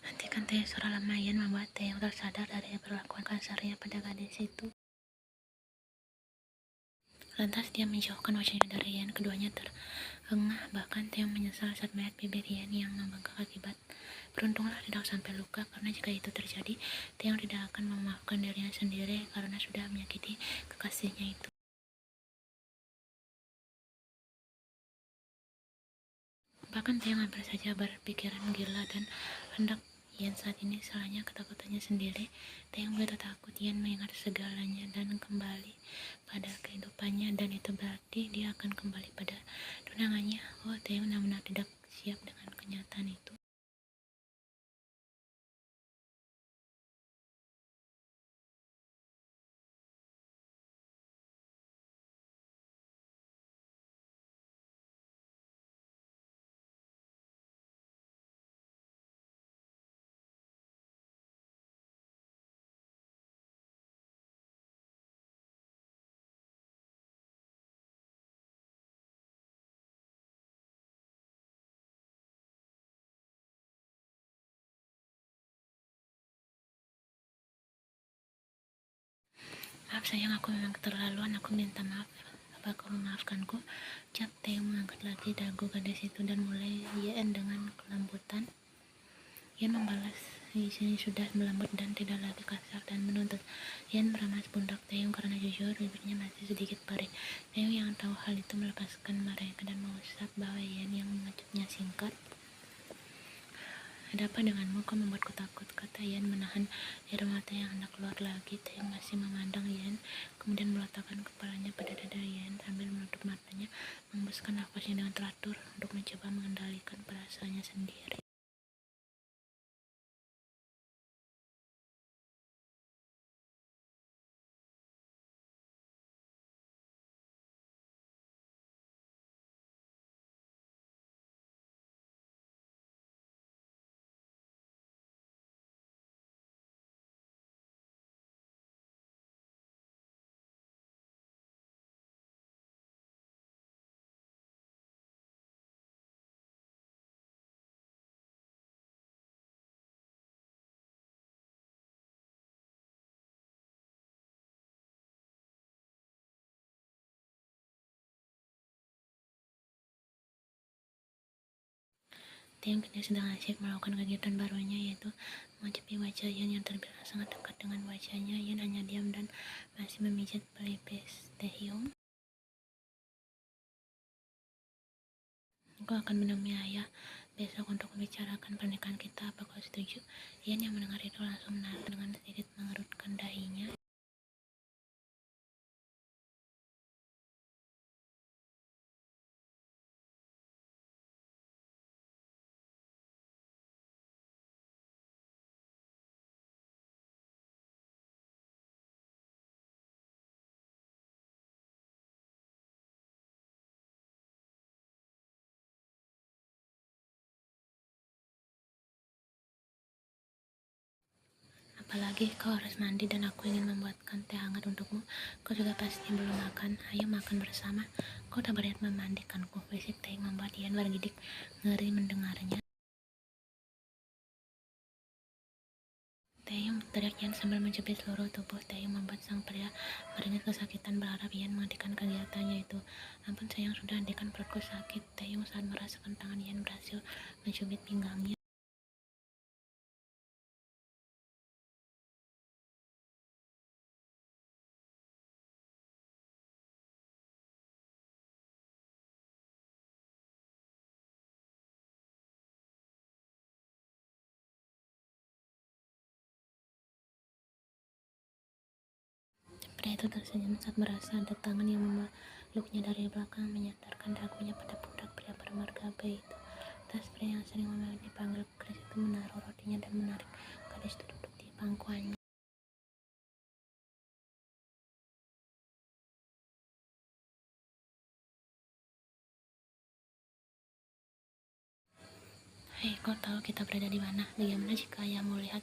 Hentikan Taeyong. Suara lemah Yan membuat Taeyong tersadar dari perlakuan kasarnya pada gadis itu. Lantas dia menjauhkan wajahnya dari Yan. Keduanya terengah, bahkan Taeyong menyesal saat melihat bibir Yan yang membengkak akibat. Beruntunglah tidak sampai luka, karena jika itu terjadi, Taeyong tidak akan memaafkan dirinya sendiri karena sudah menyakiti kekasihnya itu. Bahkan Taeyong hampir saja berpikiran gila dan hendak Yan saat ini salahnya ketakutannya sendiri. Taeyong begitu takut Yan mengingat segalanya dan kembali pada kehidupannya, dan itu berarti dia akan kembali pada tunangannya. Oh, Taeyong benar-benar tidak siap dengan kenyataan itu. Maaf sayang, aku memang keterlaluan, aku minta maaf. Apa kau memaafkanku? Ucap Taeyong mengangkat lagi dagu gadis itu dan mulai Yan dengan kelembutan. Yan membalas, sini sudah melembut dan tidak lagi kasar, dan menuntut Yan meramas pundak Taeyong karena jujur bibirnya masih sedikit perih. Taeyong yang tahu hal itu melepaskan mereka dan mengusap bawah Yan yang mengecupnya singkat. Ada apa denganmu? Kau membuatku takut, kata Yan menahan air mata yang hendak keluar lagi. Taeyong masih memandang Yan, kemudian meletakkan kepalanya pada dada Yan sambil menutup matanya, menghembuskan nafasnya dengan teratur untuk mencoba mengendalikan perasaannya sendiri. Taeyong kini sedang asyik melakukan kegiatan barunya, yaitu mengacupi wajah Yan yang terbilang sangat dekat dengan wajahnya. Yan hanya diam dan masih memijat pelipis Taeyong. Aku akan menemui ayah besok untuk membicarakan pernikahan kita. Apa kau setuju? Yan yang mendengar itu langsung menarik dengan sedikit mengerutkan dahinya. Apalagi kau harus mandi dan aku ingin membuatkan teh hangat untukmu. Kau juga pasti belum makan. Ayo makan bersama. Kau tak berniat memandikanku, bisik Taeyong membuat Yan bergidik ngeri mendengarnya. Taeyong, teriak Yan sambil mencubit seluruh tubuh. Taeyong membuat sang pria meringis kesakitan, berharap Yan menghentikan kegiatannya itu. Ampun sayang, sudah hentikan, perutku sakit. Taeyong saat merasakan tangan Yan berhasil mencubit pinggangnya. Pria itu tersenyum saat merasa ada tangan yang memeluknya dari belakang, menyandarkan dagunya pada pundak pria bermargabe itu. Tas pria yang sering dipanggil Chris itu menaruh rotinya dan menarik gadis itu duduk di pangkuannya. Hei, kau tahu kita berada di mana? Bagaimana jika ayahmu lihat?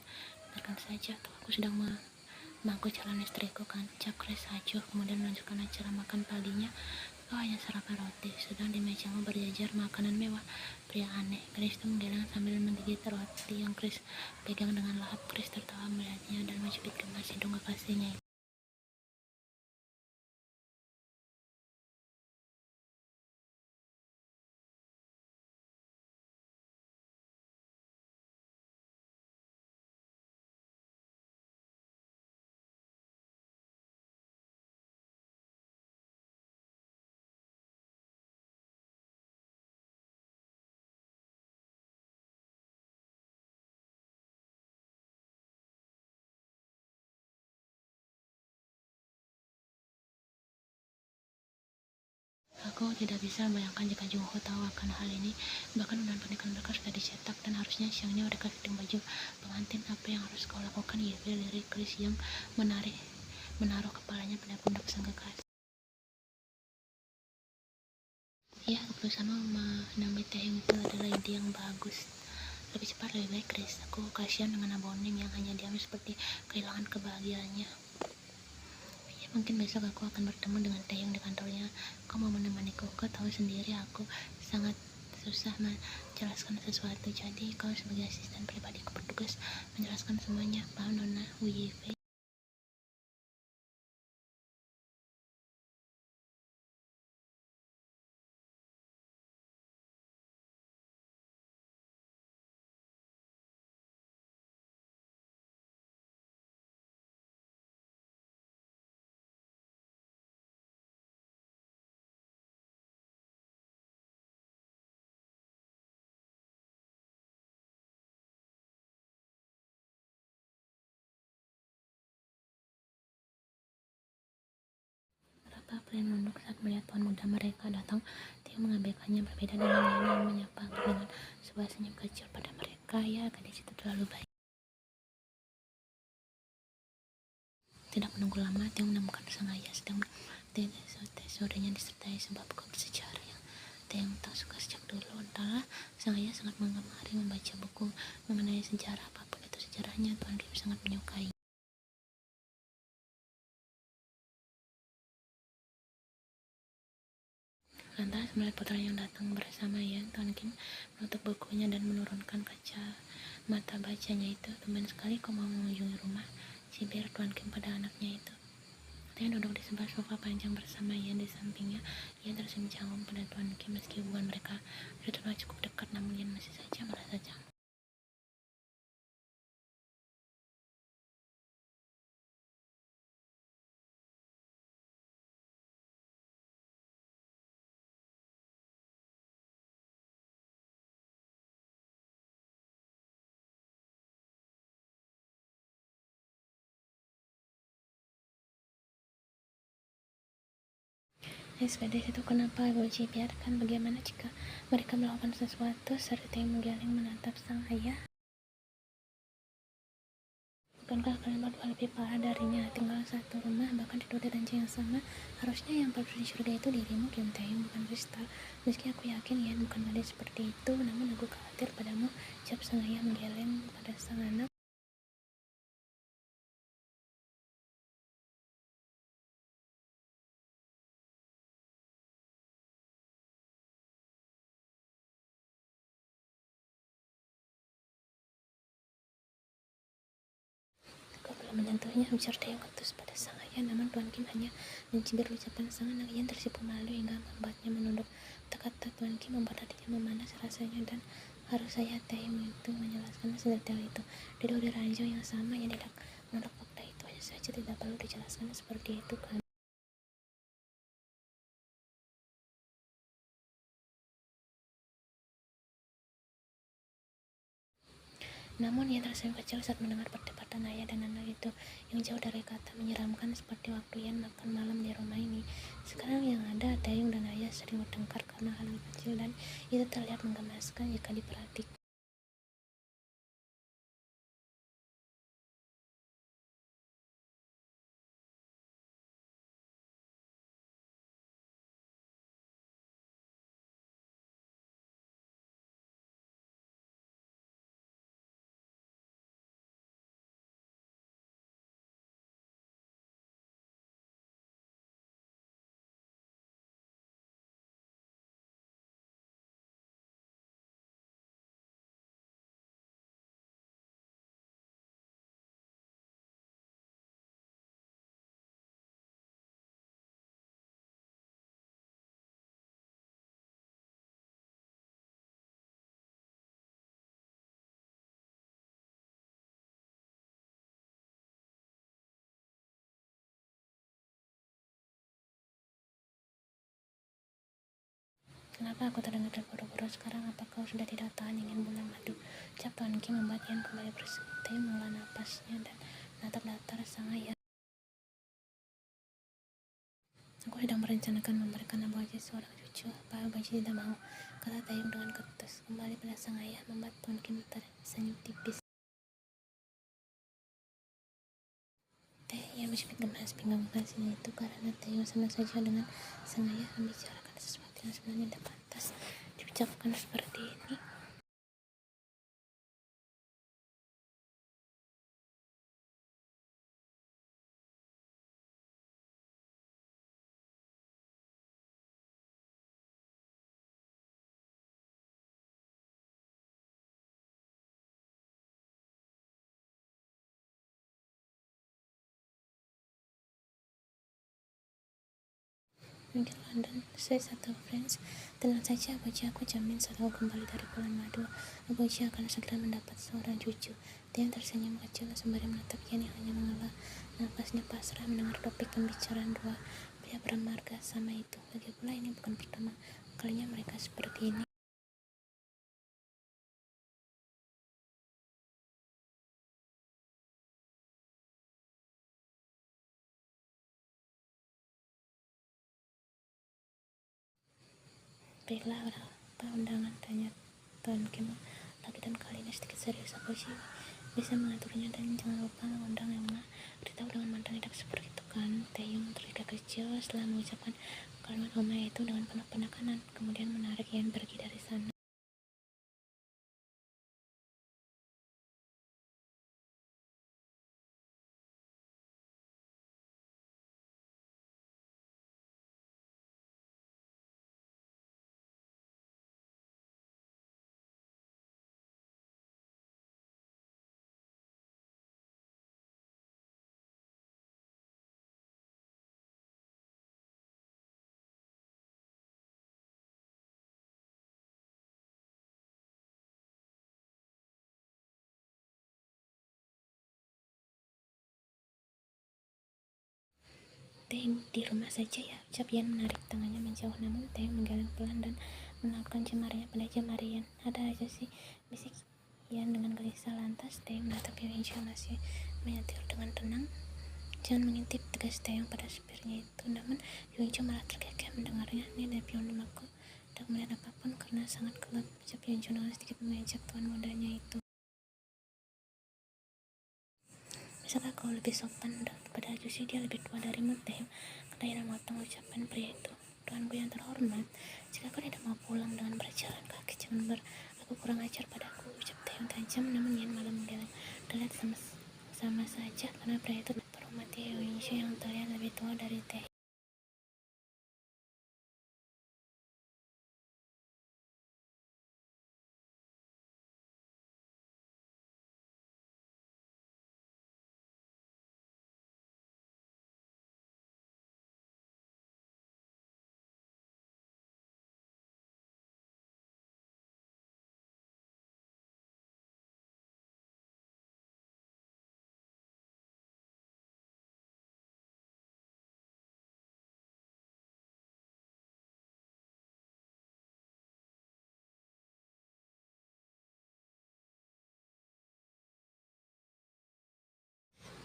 Biarkan saja, atau aku sedang memangku calon istriku, kan? Ucap Chris acuh, kemudian melanjutkan acara makan paginya. kau hanya sarapan roti, sedang di mejamu berjajar makanan mewah. Pria aneh. Chris itu menggeleng sambil menggigit roti yang Chris pegang dengan lahap. Chris tertawa melihatnya dan mencubit gemas hidung kekasihnya itu. Aku tidak bisa membayangkan jika Jung Ho tahu akan hal ini. Bahkan undangan pernikahan mereka sudah dicetak dan harusnya siangnya mereka fitting baju pengantin. Apa yang harus kau lakukan? Ia lirik Chris yang menaruh kepalanya pada pundak sang kekasih. Ya, keputusanmu menamai Taehyung itu adalah ide yang bagus. Lebih cepat lebih baik, Chris. Aku kasihan dengan Abonim yang hanya diam seperti kehilangan kebahagiaannya. Ya, mungkin besok aku akan bertemu dengan Taehyung di kantornya. Kau mau menemaniku? Kau tahu sendiri aku sangat susah menjelaskan sesuatu. Jadi kau sebagai asisten pribadiku bertugas menjelaskan semuanya. Paham, Nona? Wiyve. Mereka pelan menunduk saat melihat tuan muda mereka datang. Dia mengabaikannya, berbeda dengan Yana yang menyapa dengan sebuah senyum kecil pada mereka. Ya, gadis itu terlalu baik. Tidak menunggu lama, dia menemukan sang ayah sedang tes sorenya disertai sebuah buku bersejarah yang Taehyung tak suka sejak dulu. Entahlah, sang ayah sangat mengemari membaca buku mengenai sejarah apapun itu sejarahnya. Tuan Kim sangat menyukai. Lantas melihat putranya yang datang bersama Yan, Tuan Kim menutup bukunya dan menurunkan kaca mata bacanya itu. Tumben sekali kau mau mengunjungi rumah, cibir Tuan Kim pada anaknya itu. Dia duduk di sebuah sofa panjang bersama Yan di sampingnya. Yan tersenyum canggung pada Tuan Kim meski hubungan mereka sudah terlalu cukup dekat, namun Yan masih saja merasa canggung. Gadis itu kenapa Boji biarkan? Bagaimana jika mereka melakukan sesuatu? Serta menggeleng menatap sang ayah. Bukankah kalian berdua lebih parah darinya? Tinggal satu rumah, bahkan tidur di ranjang yang sama. Harusnya yang paling di surga itu dirimu, Kim Taehyung, bukan Kristal. Meski aku yakin ya bukan gadis seperti itu, namun aku khawatir padamu. Jawab sang ayah menggeleng pada sang anak. Kau belum menyentuhnya, ujar Taehyung ketus pada sang ayah, namun Tuan Kim hanya mencibir ucapan sang anak. Yang tersipu malu hingga membuatnya menunduk. Kata-kata Tuan Kim membuat hatinya memanas rasanya, dan harus saya Taehyung itu menjelaskan sedetail itu. Duduk di ranjang yang sama, yang tidak menolak fakta itu hanya saja tidak perlu dijelaskan seperti itu kan. Namun ia tersenyum kecil saat mendengar perdebatan ayah dan anak itu yang jauh dari kata menyeramkan seperti waktu Yan makan malam di rumah ini. Sekarang yang ada Taehyung dan ayah sering bertengkar karena hal kecil, dan itu terlihat menggemaskan jika diperhatikan. Kenapa aku terdengar terburu-buru sekarang? Apa kau sudah tidak tahan ingin bulan madu? Ucap Tuan Kim membuat Yan kembali berhenti mengelola napasnya dan menatap datar sang ayah. Aku sedang merencanakan memberikan Abu Haji seorang cucu. Apa Abu Haji tidak mau? Kata Taeyong dengan ketus. Kembali pada sang ayah membuat Tuan Kim tersenyum tipis. Ia bersikap gemas pinggang kasihnya itu karena Taeyong senang saja dengan sang ayah membicarakan sesuatu yang sebenarnya tidak pantas diucapkan seperti ini. Mungkin London, saya satu friends. Tenang saja Abu Haji, aku jamin setelah aku kembali dari bulan madu, Abu Haji akan segera mendapat seorang cucu. Dia tersenyum kecil sembari menatap Yan yang hanya mengelola napasnya pasrah mendengar topik pembicaraan dua pria bermarga sama itu. Lagi pula ini bukan pertama kalinya mereka seperti ini. Baiklah, berapa undangan? Tanya Tuan Kim lagi, dan kali ini sedikit serius. Abu Haji bisa mengaturnya, dan jangan lupa mengundang Yoma. Beritahu dengan mantan tidak seperti itu kan? Taeyong terikat kecil setelah mengucapkan kalimat Oma itu dengan penuh penekanan, kemudian menarik Yan pergi dari sana. Taeyong di rumah saja ya, ucap Yan menarik tangannya menjauh, namun Taeyong menggeleng pelan dan menautkan jemarinya pada jemari Yan. Ada aja sih, bisik Yan dengan gelisah. Lantas Taeyong menatap Hyunju masih menyetir dengan tenang. Jangan mengintip, tegas Taeyong pada supirnya itu, namun Hyunju malah terkekeh mendengarnya. Ini dari pion rumahku, tidak melihat apapun karena sangat gelap, ucap Hyunju dengan sedikit mengejek tuan mudanya itu. Bisakah kau lebih sopan daripada Ajusi? Dia lebih tua darimu, Taeyong. Kata Yan memotong ucapan pria itu. Tuanku yang terhormat, jika kau tidak mau pulang dengan berjalan kaki, jangan berlaku kurang ajar padaku, ucap Taeyong tajam, namun Yan malah menggeleng. Terlihat sama saja karena pria itu menghormati Hyunju yang terlihat lebih tua dari Taeyong.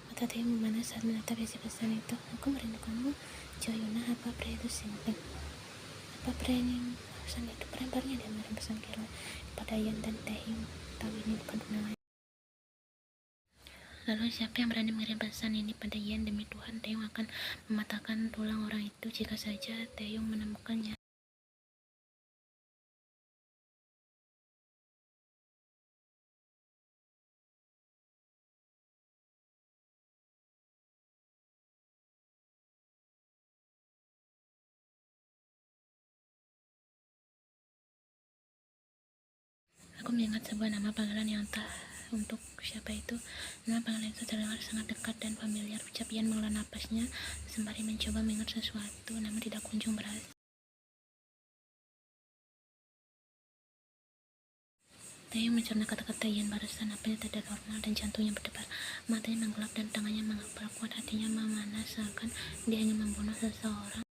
Mata Taeyong memanas saat menatap isi pesan itu. Aku merindukanmu, Joyuna. Apa pria itu simping? Apa pria yang pesan itu? Peremparnya dia mengirim pesan kira pada Yan dan Taeyong tahu ini bukan undangan. Lalu siapa yang berani mengirim pesan ini pada Yan? Demi Tuhan, Taeyong akan mematahkan tulang orang itu jika saja Taeyong menemukannya. Aku mengingat sebuah nama panggilan yang entah untuk siapa itu. Nama panggilan itu terdengar sangat dekat dan familiar, ucap Yan mengelola napasnya sembari mencoba mengingat sesuatu, namun tidak kunjung berhasil. Taeyong mencerna kata-kata Yan barusan, napasnya tidak normal dan jantungnya berdebar. Matanya menggelap dan tangannya mengepal kuat, hatinya memanas seakan dia ingin membunuh seseorang.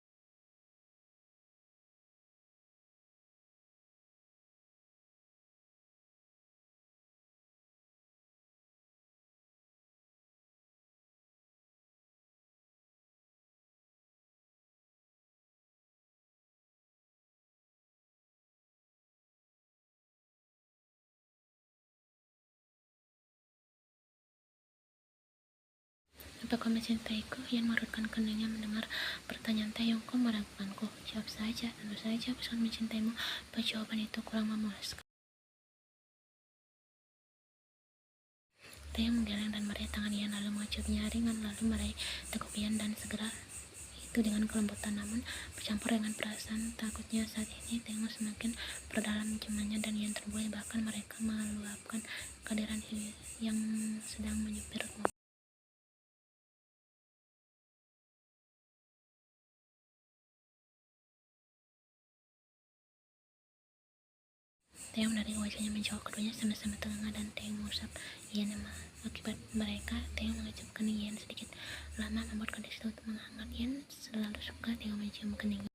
Apa kau mencintaiku? Ian merutkan keningnya mendengar pertanyaan Taeyong. Kau meragukanku? Jawab saja, tentu saja aku sangat mencintaimu. Apa jawaban itu kurang memuaskan? Taeyong menggeleng dan meraih tangan Ian, lalu mengecupnya ringan, lalu meraih tekuk Ian dan segera itu dengan kelembutan, namun bercampur dengan perasaan takutnya. Saat ini Taeyong semakin perdalam ciumannya dan Ian terbuai, bahkan mereka meluapkan kehadiran yang sedang menyupir mobil. Taeyong menarik wajahnya menjauh, keduanya sama-sama terengah dan Taeyong mengusap Ian. Akibat mereka, Taeyong mengecup kening Ian sedikit lama, membuat gadis itu menghangat. Ian selalu suka Taeyong mencium keningnya.